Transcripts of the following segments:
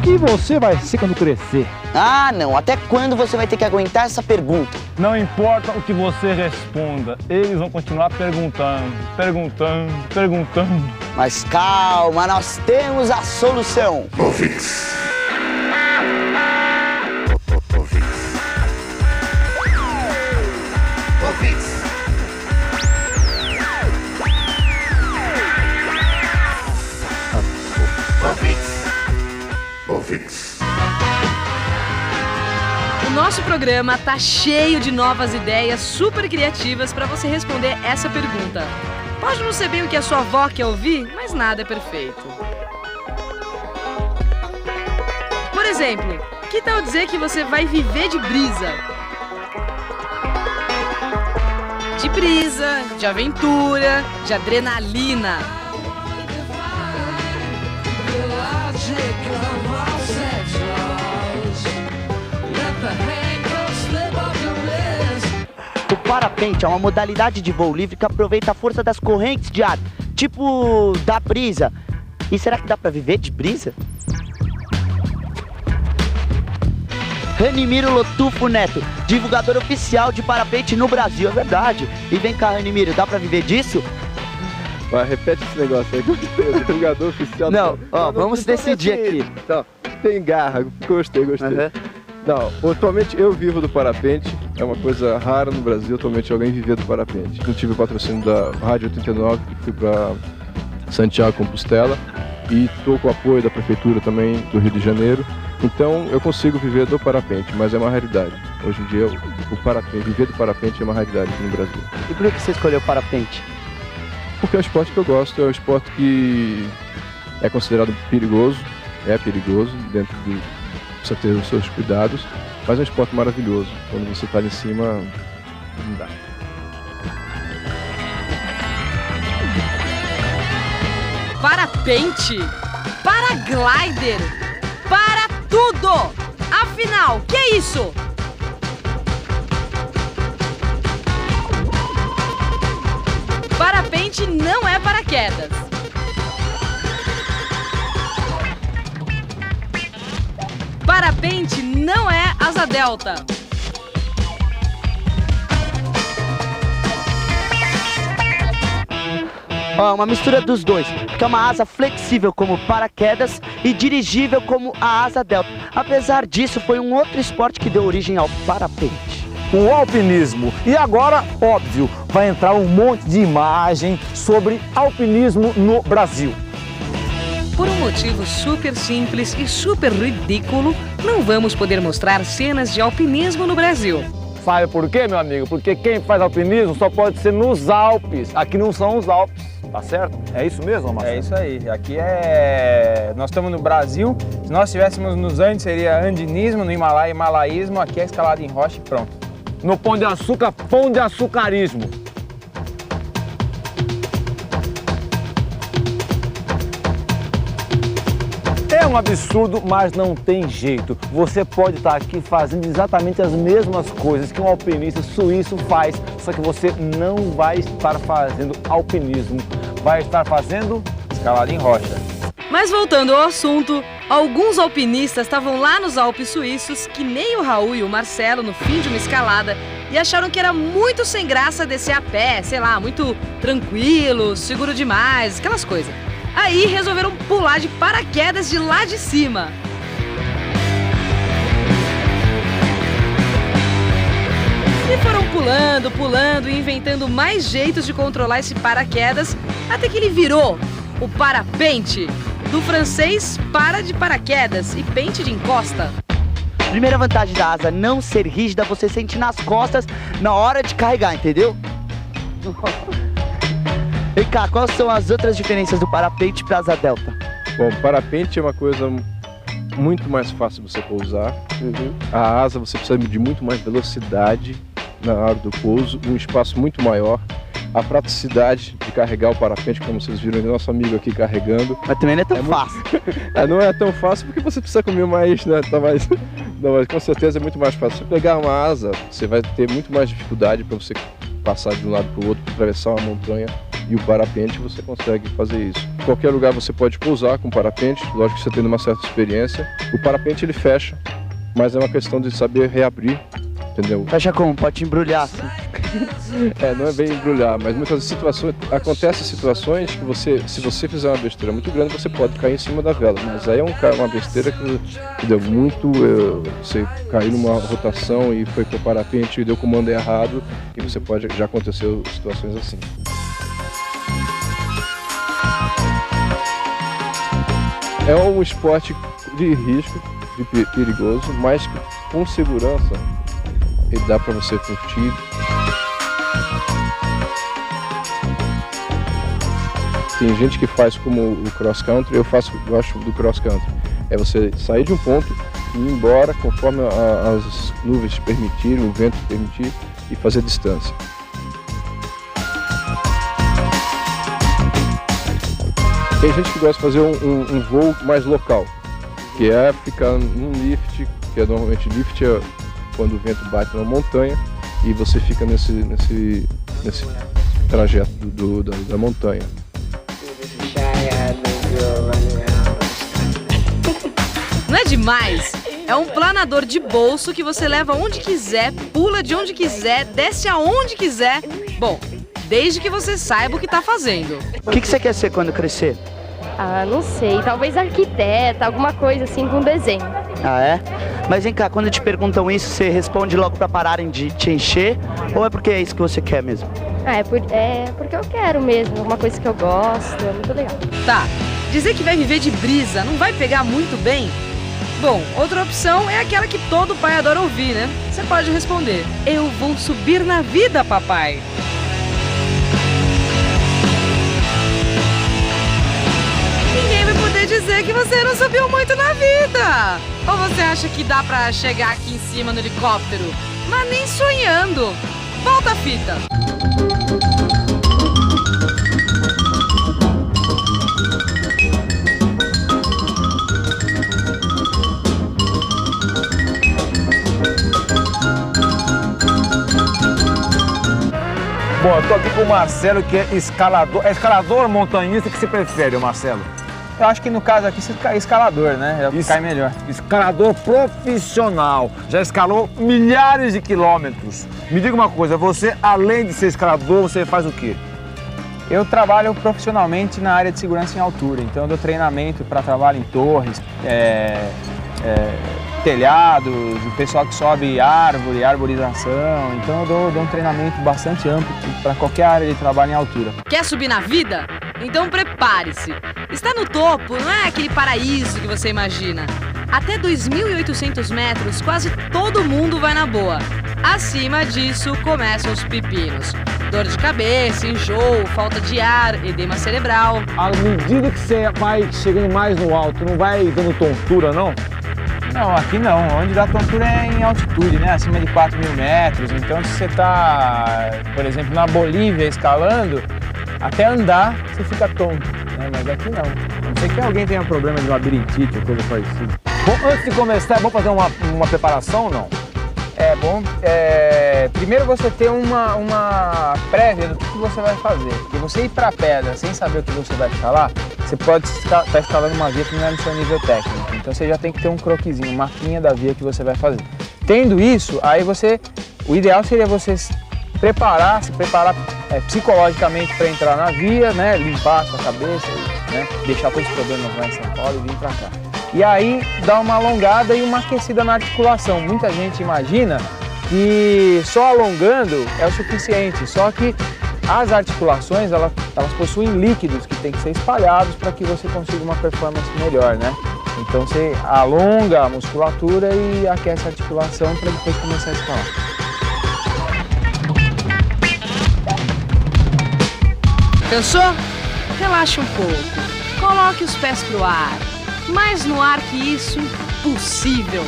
que você vai ser quando crescer? Ah, não. Até quando você vai ter que aguentar essa pergunta? Não importa o que você responda, eles vão continuar perguntando. Mas calma, nós temos a solução. O nosso programa tá cheio de novas ideias super criativas para você responder essa pergunta. Pode não ser bem o que a sua avó quer ouvir, mas nada é perfeito. Por exemplo, que tal dizer que você vai viver de brisa? De brisa, de aventura, de adrenalina. O parapente é uma modalidade de voo livre que aproveita a força das correntes de ar, tipo da brisa. E será que dá pra viver de brisa? Ranimiro Lotufo Neto, divulgador oficial de parapente no Brasil, é verdade. E vem cá, Ranimiro, dá pra viver disso? Vai, repete esse negócio aí, gostei, o divulgador oficial. Não, ó, vamos decidir aqui. Então, tem garra, gostei. Uhum. Não, atualmente eu vivo do parapente, é uma coisa rara no Brasil, atualmente alguém viver do parapente. Eu tive o patrocínio da Rádio 89, que fui para Santiago, Compostela, e estou com o apoio da Prefeitura também do Rio de Janeiro. Então eu consigo viver do parapente, mas é uma raridade. Hoje em dia o parapente, viver do parapente é uma raridade aqui no Brasil. E por que você escolheu o parapente? Porque é um esporte que eu gosto, é um esporte que é considerado perigoso, dentro do... precisa ter os seus cuidados, mas é um esporte maravilhoso. Quando você está ali em cima, não dá. Parapente, paraglider, para tudo! Afinal, que é isso? Parapente não é paraquedas. Parapente não é asa delta. Ó, uma mistura dos dois, que é uma asa flexível como paraquedas e dirigível como a asa delta. Apesar disso, foi um outro esporte que deu origem ao parapente. O alpinismo. E agora, óbvio, vai entrar um monte de imagem sobre alpinismo no Brasil. Por um motivo super simples e super ridículo, não vamos poder mostrar cenas de alpinismo no Brasil. Sabe por quê, meu amigo? Porque quem faz alpinismo só pode ser nos Alpes. Aqui não são os Alpes, tá certo? É isso mesmo, Marcelo? É isso aí. Aqui nós estamos no Brasil. Se nós estivéssemos nos Andes, seria andinismo, no Himalaia, himalaísmo. Aqui é escalada em rocha e pronto. No Pão de Açúcar, pão de açucarismo. É um absurdo, mas não tem jeito. Você pode estar aqui fazendo exatamente as mesmas coisas que um alpinista suíço faz, só que você não vai estar fazendo alpinismo, vai estar fazendo escalada em rocha. Mas voltando ao assunto, alguns alpinistas estavam lá nos Alpes suíços, que nem o Raul e o Marcelo no fim de uma escalada, e acharam que era muito sem graça descer a pé, sei lá, muito tranquilo, seguro demais, aquelas coisas. Aí resolveram pular de paraquedas de lá de cima. E foram pulando e inventando mais jeitos de controlar esse paraquedas, até que ele virou o parapente. Do francês, para de paraquedas e pente de encosta. Primeira vantagem da asa não ser rígida, você sente nas costas na hora de carregar, entendeu? Vem cá, quais são as outras diferenças do parapente para asa delta? Bom, parapente é uma coisa muito mais fácil de você pousar. A asa você precisa de muito mais velocidade na hora do pouso, um espaço muito maior. A praticidade de carregar o parapente, como vocês viram, o nosso amigo aqui carregando. Mas também não é tão fácil. Não é tão fácil porque você precisa comer mais, né? Não, mas com certeza é muito mais fácil. Se você pegar uma asa, você vai ter muito mais dificuldade para você passar de um lado para o outro, atravessar uma montanha. E o parapente você consegue fazer isso. qualquer lugar você pode pousar com parapente, lógico que você tendo uma certa experiência. O parapente ele fecha, mas é uma questão de saber reabrir, entendeu? Fecha como? Pode embrulhar assim. Não é bem embrulhar, mas muitas situações, acontecem situações que se você fizer uma besteira muito grande, você pode cair em cima da vela, mas aí é uma besteira que deu muito, você caiu numa rotação e foi pro parapente e deu o comando errado, e você já aconteceu situações assim. É um esporte de risco, perigoso, mas que com segurança ele dá para você curtir. Tem gente que faz como o cross country, eu gosto do cross country. É você sair de um ponto e ir embora conforme as nuvens permitirem, o vento permitir, e fazer distância. Tem gente que gosta de fazer um voo mais local, que é ficar num lift, que normalmente lift é quando o vento bate na montanha e você fica nesse trajeto da montanha. Não é demais? É um planador de bolso que você leva onde quiser, pula de onde quiser, desce aonde quiser. Bom, desde que você saiba o que tá fazendo. O que você quer ser quando crescer? Ah, não sei. Talvez arquiteta, alguma coisa assim com desenho. Ah, é? Mas vem cá, quando te perguntam isso, você responde logo pra pararem de te encher? Ou é porque é isso que você quer mesmo? Ah, é porque eu quero mesmo. Uma coisa que eu gosto. É muito legal. Tá, dizer que vai viver de brisa não vai pegar muito bem? Bom, outra opção é aquela que todo pai adora ouvir, né? Você pode responder: eu vou subir na vida, papai. Ninguém vai poder dizer que você não subiu muito na vida. Ou você acha que dá pra chegar aqui em cima no helicóptero? Mas nem sonhando. Volta a fita. Bom, eu tô aqui com o Marcelo, que é escalador. É escalador ou montanhista que se prefere, Marcelo? Eu acho que no caso aqui, escalador, né? É o que cai melhor. Escalador profissional. Já escalou milhares de quilômetros. Me diga uma coisa, você, além de ser escalador, você faz o quê? Eu trabalho profissionalmente na área de segurança em altura, então eu dou treinamento para trabalho em torres, telhados, o pessoal que sobe árvore, arborização, então eu dou um treinamento bastante amplo para qualquer área de trabalho em altura. Quer subir na vida? Então prepare-se. Está no topo, não é aquele paraíso que você imagina. Até 2.800 metros, quase todo mundo vai na boa. Acima disso, começam os pepinos. Dor de cabeça, enjoo, falta de ar, edema cerebral. À medida que você vai chegando mais no alto, não vai dando tontura, não? Não, aqui não. Onde dá tontura é em altitude, né? Acima de 4.000 metros. Então, se você está, por exemplo, na Bolívia escalando, até andar você fica tonto, né? Mas aqui não. A não ser que alguém tenha problema de labirintite ou coisa parecida. Bom, antes de começar, é bom fazer uma preparação ou não? É bom, primeiro você ter uma prévia do que você vai fazer. Porque você ir para a pedra sem saber o que você vai escalar, você pode estar escalando uma via que não é no seu nível técnico. Então você já tem que ter um croquisinho, uma mapinha da via que você vai fazer. Tendo isso, aí o ideal seria você se preparar psicologicamente para entrar na via, né, limpar a sua cabeça, né, deixar todos os problemas lá em São Paulo e vir para cá. E aí dá uma alongada e uma aquecida na articulação. Muita gente imagina que só alongando é o suficiente, só que as articulações elas possuem líquidos que têm que ser espalhados para que você consiga uma performance melhor, né? Então você alonga a musculatura e aquece a articulação para depois começar a escalar. Cansou? Relaxa um pouco. Coloque os pés pro ar. Mais no ar que isso, impossível.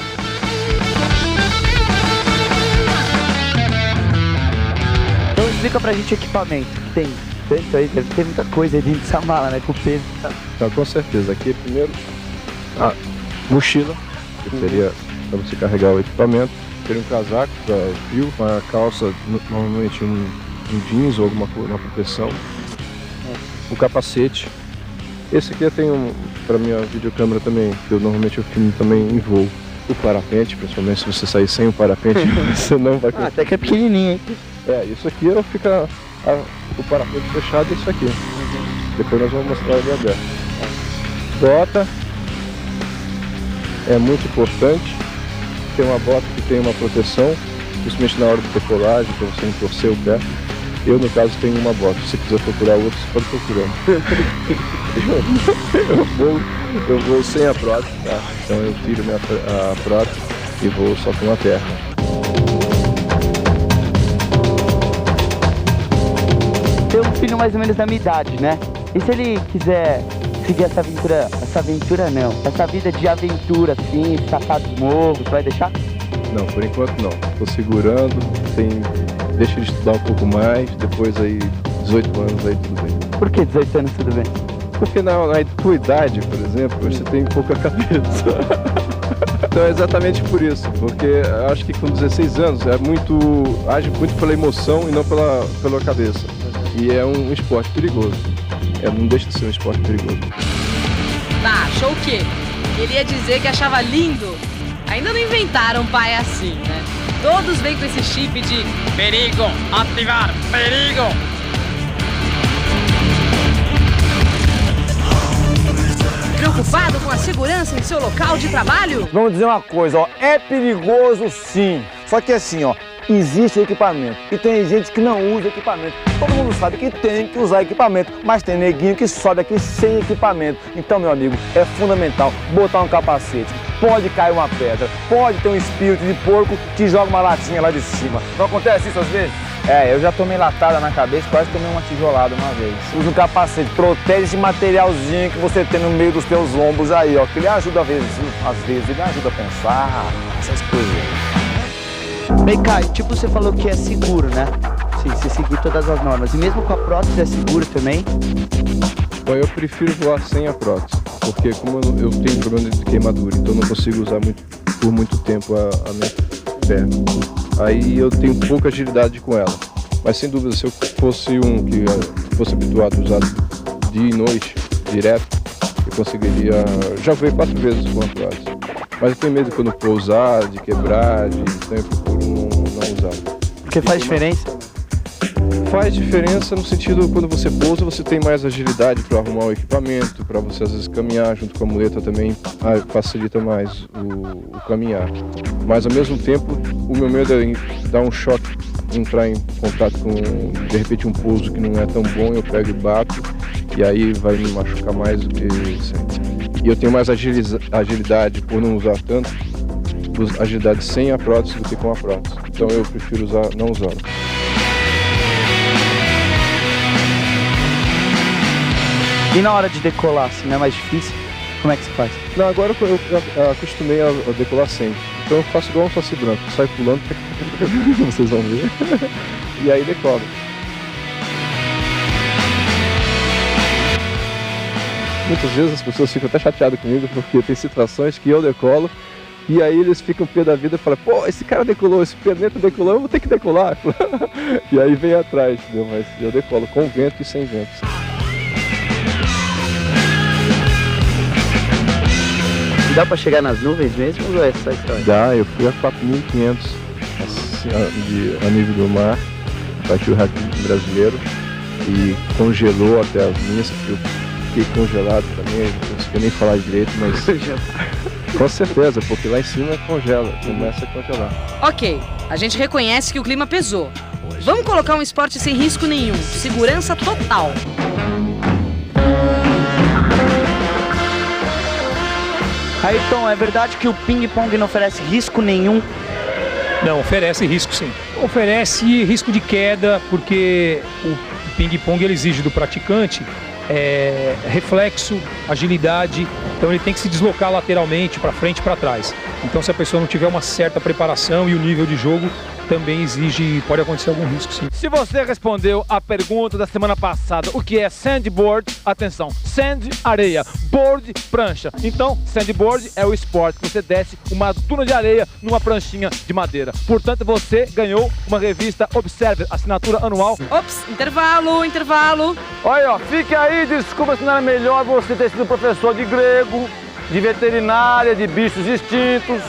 Então explica pra gente o equipamento. Tem tanto aí, deve ter muita coisa aí dentro dessa mala, né? Com peso. Então, com certeza. Aqui primeiro a mochila, que seria para você carregar o equipamento. Teria um casaco para frio, uma calça, normalmente um jeans ou alguma coisa, uma proteção. O capacete, Esse aqui eu tenho para minha videocâmera também, que eu normalmente filmo também em voo. O parapente, principalmente se você sair sem o parapente, você não vai conseguir. Até que é pequenininho, hein? Isso aqui fica o parapente fechado e isso aqui. Depois nós vamos mostrar ele aberto. Bota é muito importante. Tem uma bota que tem uma proteção, principalmente na hora de decolagem, para você não torcer o pé. Eu, no caso, tenho uma bota. Se você quiser procurar outra, você pode procurar. eu vou sem a prótese, tá? Então eu tiro a prótese e vou só com a perna. Tem um filho mais ou menos da minha idade, né? E se ele quiser seguir essa vida de aventura, assim, escapar dos morros, vai deixar? Não, por enquanto não. Tô segurando, deixa ele estudar um pouco mais, depois aí, 18 anos, aí tudo bem. Por que 18 anos tudo bem? Porque na tua idade, por exemplo, você tem pouca cabeça. Então é exatamente por isso, porque eu acho que com 16 anos age muito pela emoção e não pela cabeça. E é um esporte perigoso. Não deixa de ser um esporte perigoso. Tá, achou o quê? Queria dizer que achava lindo. Ainda não inventaram pai assim, né? Todos vêm com esse chip de perigo, ativar, perigo. Preocupado com a segurança em seu local de trabalho? Vamos dizer uma coisa, ó, é perigoso sim. Só que assim, ó, existe equipamento e tem gente que não usa equipamento. Todo mundo sabe que tem que usar equipamento, mas tem neguinho que sobe aqui sem equipamento. Então, meu amigo, é fundamental botar um capacete. Pode cair uma pedra, pode ter um espírito de porco que joga uma latinha lá de cima. Não acontece isso às vezes? Eu já tomei latada na cabeça, quase tomei uma tijolada uma vez. Usa um capacete, protege esse materialzinho que você tem no meio dos teus ombros aí, ó, que ele ajuda às vezes ele ajuda a pensar, essas coisas. Bem, Caio, tipo você falou que é seguro, né? Sim, você seguir todas as normas. E mesmo com a prótese é seguro também? Bom, eu prefiro voar sem a prótese, porque como eu tenho problema de queimadura, então eu não consigo usar por muito tempo a minha perna. Aí eu tenho pouca agilidade com ela. Mas sem dúvida, se eu fosse que fosse habituado a usar dia e noite, direto, eu conseguiria... Já voei 4 vezes com a prótese. Mas eu tenho medo quando for usar, de quebrar, então eu procuro não usar. Porque faz diferença? Faz diferença no sentido, quando você pousa, você tem mais agilidade para arrumar o equipamento, para você às vezes caminhar junto com a muleta também, facilita mais o caminhar. Mas ao mesmo tempo, o meu medo é dar um choque, entrar em contato com, de repente, um pouso que não é tão bom, eu pego e bato, e aí vai me machucar mais do que sempre. E eu tenho mais agilidade por não usar tanto, agilidade sem a prótese do que com a prótese. Então eu prefiro não usá-la. E na hora de decolar, assim, não é mais difícil? Como é que você faz? Não, agora eu acostumei a decolar sempre. Então eu faço igual um saci branco, saio pulando, vocês vão ver, e aí decolo. Muitas vezes as pessoas ficam até chateadas comigo, porque tem situações que eu decolo, e aí eles ficam pé da vida e falam, pô, esse cara decolou, esse perneta decolou, eu vou ter que decolar. E aí vem atrás, entendeu? Mas eu decolo com vento e sem vento. Dá pra chegar nas nuvens mesmo ou é só história? Dá, eu fui a 4.500 assim, a nível do mar, bati o recorde brasileiro e congelou até as minhas, porque eu fiquei congelado também, não consegui nem falar direito, mas com certeza, porque lá em cima congela, começa a congelar. Ok, a gente reconhece que o clima pesou. Vamos colocar um esporte sem risco nenhum, segurança total. Ayrton, é verdade que o ping-pong não oferece risco nenhum? Não, oferece risco sim. Oferece risco de queda, porque o ping-pong ele exige do praticante reflexo, agilidade, então ele tem que se deslocar lateralmente, para frente e para trás. Então se a pessoa não tiver uma certa preparação e o nível de jogo, também pode acontecer algum risco, sim. Se você respondeu a pergunta da semana passada, o que é sandboard? Atenção, sand, areia, board, prancha. Então, sandboard é o esporte que você desce uma duna de areia numa pranchinha de madeira. Portanto, você ganhou uma revista Observer, assinatura anual. Ops, intervalo. Olha, ó, fique aí, desculpa se não era melhor você ter sido professor de grego, de veterinária, de bichos extintos.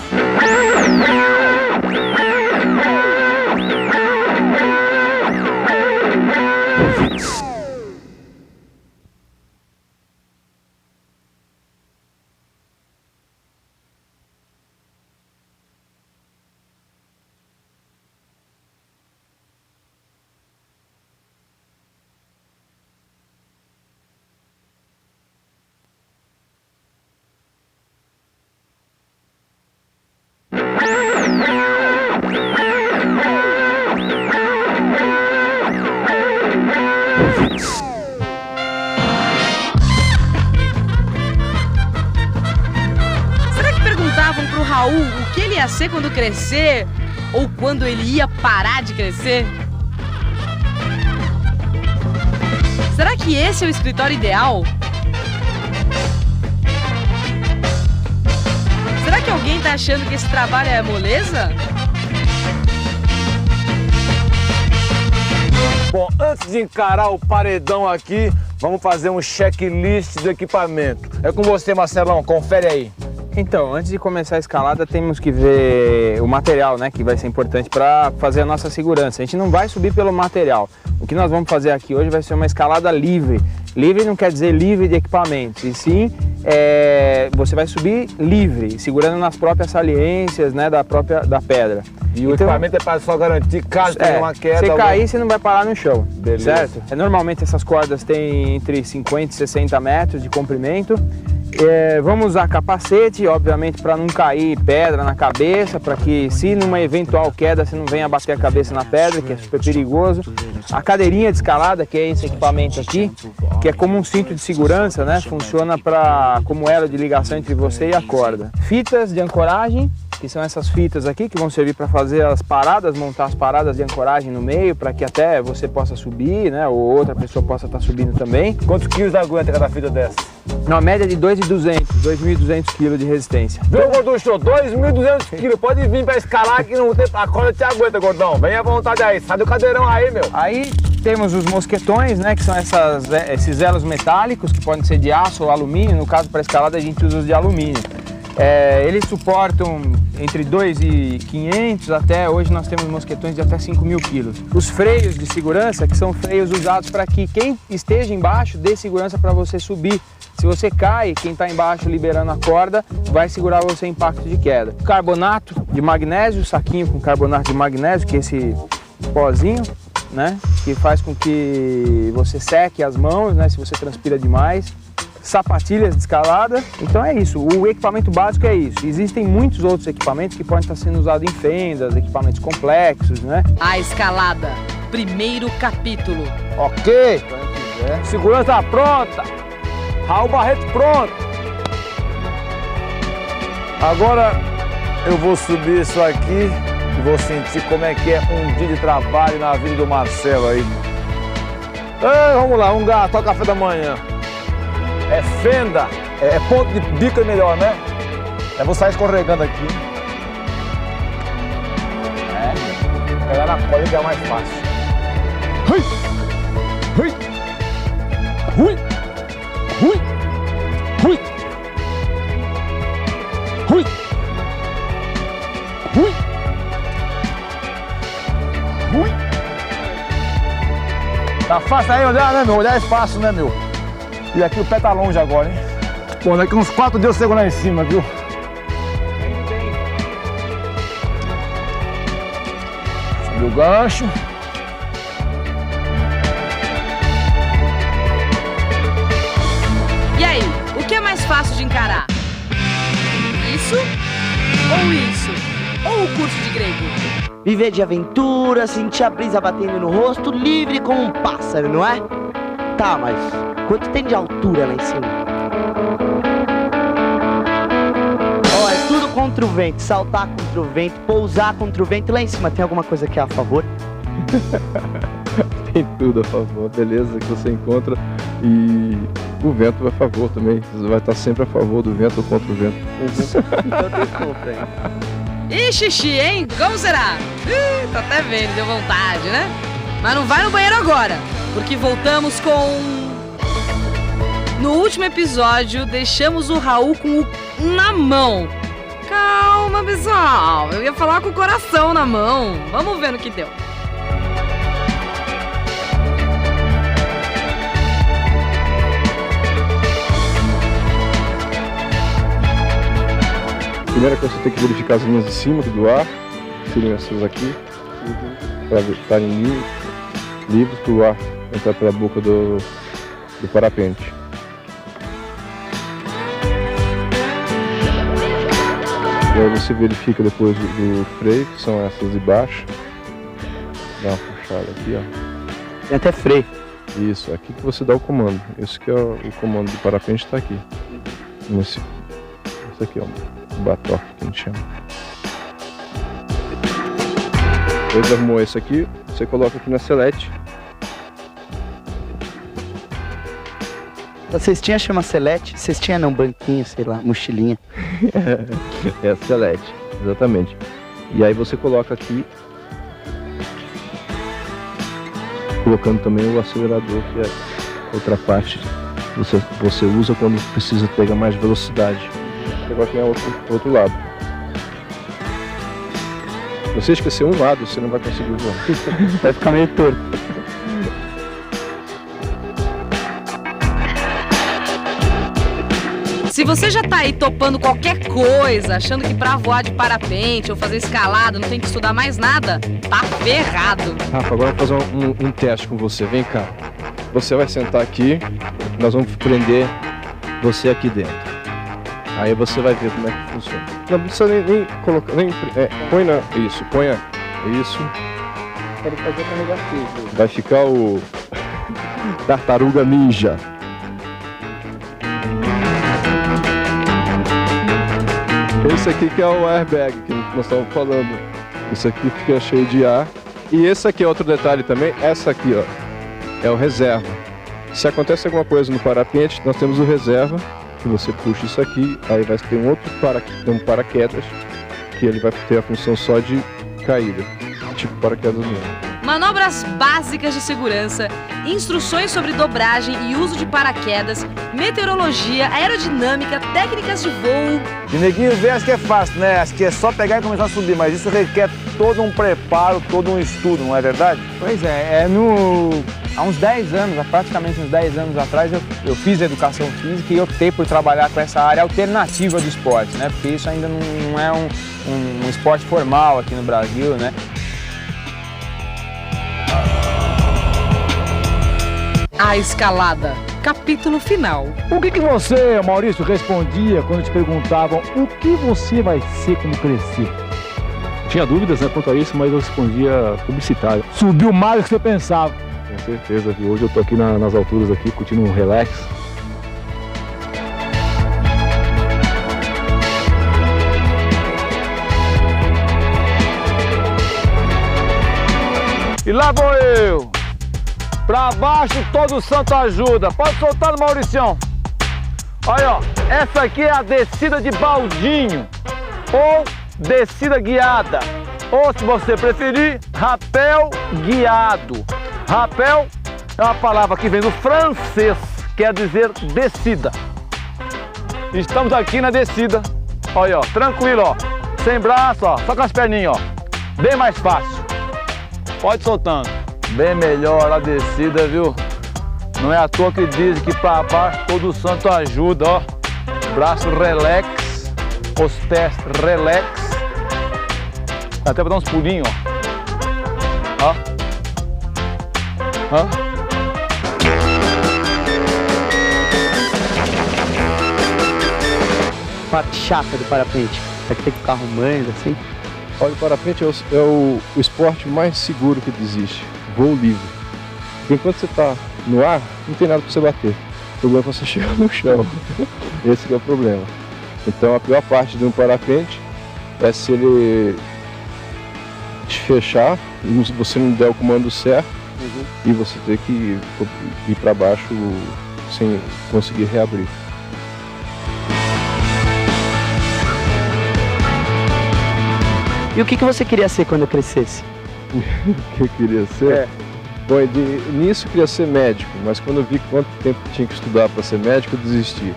Será que perguntavam pro Raul o que ele ia ser quando crescer? Ou quando ele ia parar de crescer? Será que esse é o escritório ideal? Será que alguém tá achando que esse trabalho é moleza? Bom, antes de encarar o paredão aqui, vamos fazer um checklist do equipamento. É com você, Marcelão, confere aí. Então, antes de começar a escalada, temos que ver o material, né, que vai ser importante para fazer a nossa segurança. A gente não vai subir pelo material. O que nós vamos fazer aqui hoje vai ser uma escalada livre. Livre não quer dizer livre de equipamentos, e sim você vai subir livre, segurando nas próprias saliências, né, da pedra. E o equipamento é para só garantir caso tenha uma queda. Se cair, você não vai parar no chão, beleza, certo? Normalmente essas cordas têm entre 50 e 60 metros de comprimento. Vamos usar capacete, obviamente, para não cair pedra na cabeça, para que se numa eventual queda você não venha bater a cabeça na pedra, que é super perigoso. A cadeirinha de escalada, que é esse equipamento aqui, que é como um cinto de segurança, né? Funciona como elo de ligação entre você e a corda. Fitas de ancoragem, que são essas fitas aqui, que vão servir para fazer as paradas, montar as paradas de ancoragem no meio, para que até você possa subir, né? Ou outra pessoa possa estar subindo também. Quantos quilos aguenta cada fita dessa? Uma média de 2.200 kg de resistência. Viu, Gorducho? 2.200 kg. Pode vir para escalar que não tem, a corda te aguenta, gordão. Vem à vontade aí. Sai do cadeirão aí, meu. Aí temos os mosquetões, né? Que são esses elos metálicos, que podem ser de aço ou alumínio. No caso, para escalada, a gente usa os de alumínio. Eles suportam entre 2.500 até, hoje nós temos mosquetões de até 5.000 kg. Os freios de segurança, que são freios usados para que quem esteja embaixo dê segurança para você subir. Se você cai, quem está embaixo liberando a corda vai segurar você em impacto de queda. Carbonato de magnésio, saquinho com carbonato de magnésio, que é esse pozinho, né? Que faz com que você seque as mãos, né? Se você transpira demais. Sapatilhas de escalada. Então é isso, o equipamento básico é isso. Existem muitos outros equipamentos que podem estar sendo usados em fendas, equipamentos complexos, né? A escalada, primeiro capítulo. Ok, segurança pronta, Raul Barreto pronto. Agora eu vou subir isso aqui e vou sentir como é que é um dia de trabalho na vida do Marcelo aí. Vamos lá, vamos gastar o café da manhã. É fenda, é ponto de bico melhor, né? Vou sair escorregando aqui. Pegar na corda que é mais fácil. Hui! Hui! Hui! Hui! Hui! Hui! Hui! Hui! Tá fácil aí olhar, né, meu? Olhar é fácil, né, meu? E aqui o pé tá longe agora, hein? Bom, daqui uns 4 dias eu chego lá em cima, viu? Subiu o gancho. E aí, o que é mais fácil de encarar? Isso? Ou isso? Ou o curso de grego? Viver de aventura, sentir a brisa batendo no rosto, livre como um pássaro, não é? Tá, mas quanto tem de altura lá em cima? Ó, é tudo contra contra o vento, saltar contra o vento, pousar contra o vento. E lá em cima tem alguma coisa que é a favor? Tem tudo a favor, beleza, que você encontra. E o vento é a favor também. Você vai estar sempre a favor do vento ou contra o vento. Então tem contra, hein? Ih, xixi, hein? Como será? Ih, tô até vendo, deu vontade, né? Mas não vai no banheiro agora, porque voltamos com... No último episódio, deixamos o Raul com o na mão. Calma, pessoal, eu ia falar com o coração na mão. Vamos ver no que deu. Primeira coisa, você tem que verificar as linhas de cima do ar, seriam essas aqui, para estarem livres para o ar entrar pela boca do parapente. E aí você verifica depois do freio, que são essas de baixo. Dá uma puxada aqui, ó. Tem até freio. Isso, aqui que você dá o comando. Esse que é o comando do parapente, está aqui. Esse aqui, ó. O batoque que a gente chama. Depois arrumou esse aqui, você coloca aqui na selete. A cestinha chama selete? Cestinha não, banquinho, sei lá, mochilinha. É a selete, exatamente. E aí você coloca aqui, colocando também o acelerador, que é outra parte que você usa quando precisa pegar mais velocidade. Agora tem outro lado. Se você esquecer um lado, você não vai conseguir voar. Vai ficar meio torto. Se você já tá aí topando qualquer coisa, achando que pra voar de parapente ou fazer escalada não tem que estudar mais nada, tá ferrado. Rafa, agora eu vou fazer um teste com você. Vem cá. Você vai sentar aqui, nós vamos prender você aqui dentro. Aí você vai ver como é que funciona. Não precisa nem colocar, põe isso, ponha isso. Quero fazer pra negativo. Vai ficar o Tartaruga Ninja. Esse aqui que é o airbag que nós estávamos falando. Isso aqui fica cheio de ar. E esse aqui é outro detalhe também. Essa aqui, ó, é o reserva. Se acontece alguma coisa no parapente, nós temos o reserva. Que você puxa isso aqui, aí vai ter um paraquedas, que ele vai ter a função só de caída, tipo paraquedas mesmo. Manobras básicas de segurança, instruções sobre dobragem e uso de paraquedas, meteorologia, aerodinâmica, técnicas de voo. E neguinho vê, acho que é fácil, né? Acho que é só pegar e começar a subir, mas isso requer todo um preparo, todo um estudo, não é verdade? Pois é, há uns 10 anos, praticamente uns 10 anos atrás, eu fiz educação física e optei por trabalhar com essa área alternativa do esporte, né? Porque isso ainda não é um esporte formal aqui no Brasil, né? A escalada, capítulo final. O que você, Maurício, respondia quando te perguntavam o que você vai ser quando crescer? Tinha dúvidas, né, quanto a isso, mas eu respondia publicitário. Subiu mais do que você pensava. Com certeza, hoje eu tô aqui nas alturas aqui, curtindo um relax. E lá vou eu! Pra baixo todo santo ajuda. Pode soltar no Mauricião. Olha, ó, essa aqui é a descida de baldinho ou descida guiada. Ou, se você preferir, rapel guiado. Rapel é uma palavra que vem do francês, quer dizer descida. Estamos aqui na descida. Olha, ó, tranquilo, ó. Sem braço, ó, só com as perninhas, ó. Bem mais fácil. Pode soltando. Bem melhor a descida, viu? Não é à toa que dizem que pra baixo todo santo ajuda, ó. Braço relax, os pés relax. Até pra dar uns pulinhos, ó. Ó. Ó. Parte chata do parapente. Vai ter que ficar arrumando assim. Olha, o parapente é o esporte mais seguro que existe. Voo livre. Porque enquanto você está no ar, não tem nada para você bater. O problema é você chegar no chão. Esse que é o problema. Então a pior parte de um parapente é se ele te fechar, se você não der o comando certo, e você ter que ir para baixo sem conseguir reabrir. E o que você queria ser quando crescesse? O que eu queria ser? Bom, início eu queria ser médico, mas quando eu vi quanto tempo tinha que estudar para ser médico, eu desisti.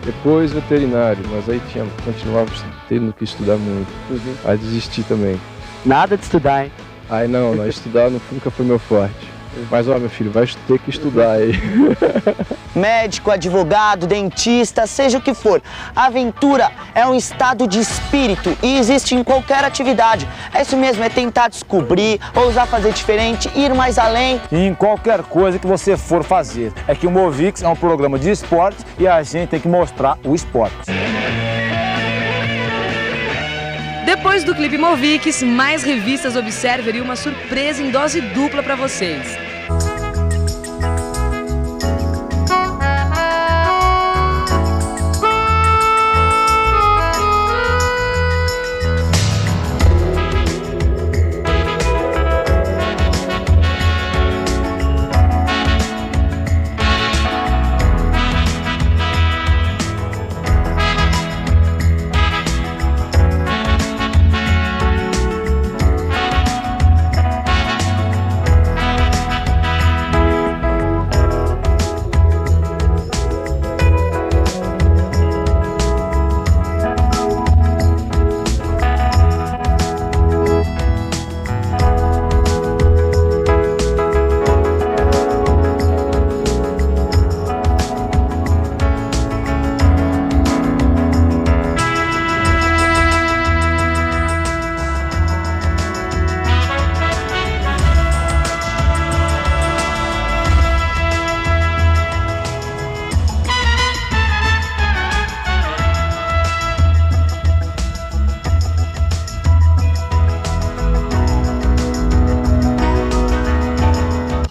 Depois veterinário, mas aí continuava tendo que estudar muito. Aí desisti também. Nada de estudar, hein? Aí não, estudar nunca foi meu forte. Mas ó, meu filho, vai ter que estudar aí. Médico, advogado, dentista, seja o que for. A aventura é um estado de espírito e existe em qualquer atividade. É isso mesmo, é tentar descobrir, ousar fazer diferente, ir mais além. E em qualquer coisa que você for fazer. É que o Movix é um programa de esporte e a gente tem que mostrar o esporte. Depois do clipe Movix, mais revistas Observer e uma surpresa em dose dupla para vocês.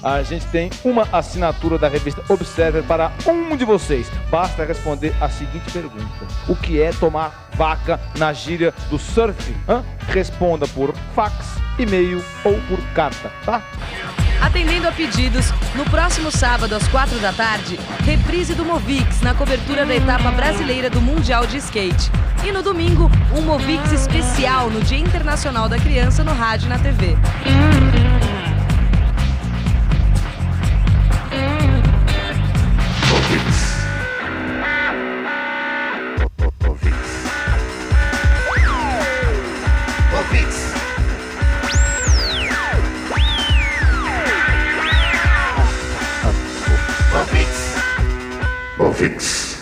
A gente tem uma assinatura da revista Observer para um de vocês. Basta responder a seguinte pergunta: o que é tomar vaca na gíria do surf? Responda por fax, e-mail ou por carta, tá? Atendendo a pedidos, no próximo sábado às 4 da tarde, reprise do Movix na cobertura da etapa brasileira do Mundial de Skate. E no domingo, um Movix especial no Dia Internacional da Criança no rádio e na TV. Movix.